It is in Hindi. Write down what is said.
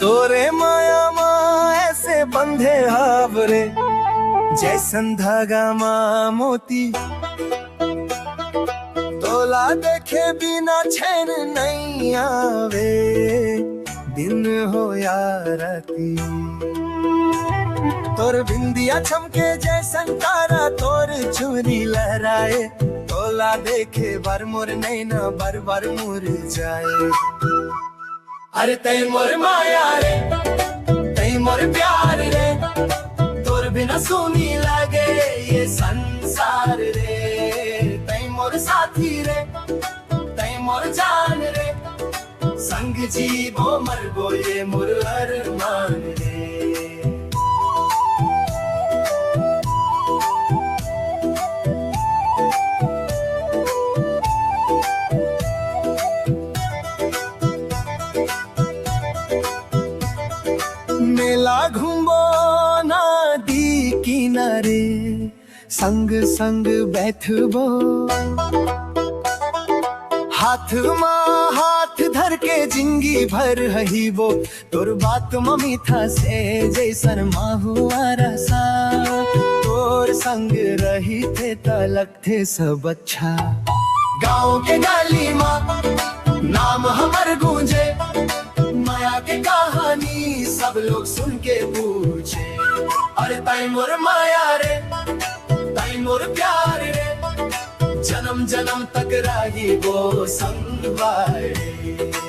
तोरे माया माँ ऐसे बंधे हावरे, जैसन धागा माँ मोती। तोला देखे बिना चैन नहीं आवे, दिन हो या राती। तोर बिंदिया चमके जैसन तारा, तोर चुरी लहराए। तोला देखे बार मोर नैना बार बार मुर जाए। अरे तै मोर माया रे, तै मोर प्यार रे, तोर बिना सुनी लागे ये संसार रे। तै मोर साथी रे, तै मोर जान रे, संग जीवो मरबो ये मोर अरमान रे। मेला घूमो नदी किनारे, संग संग बैठबो। हाथ माँ हाथ धर के जिंदगी भर हहीबो। तोर बात मीठा से जैसन माहुआ रसा। तोर संग रही थे तलक थे सब अच्छा। गाँव के गली माँ नाम हमर गूंजे, माया के कहानी सब लोग सुन के पूछे। अरे तै मोर माया रे, तै मोर प्यार रे, जन्म जन्म तक रही वो संग बारे।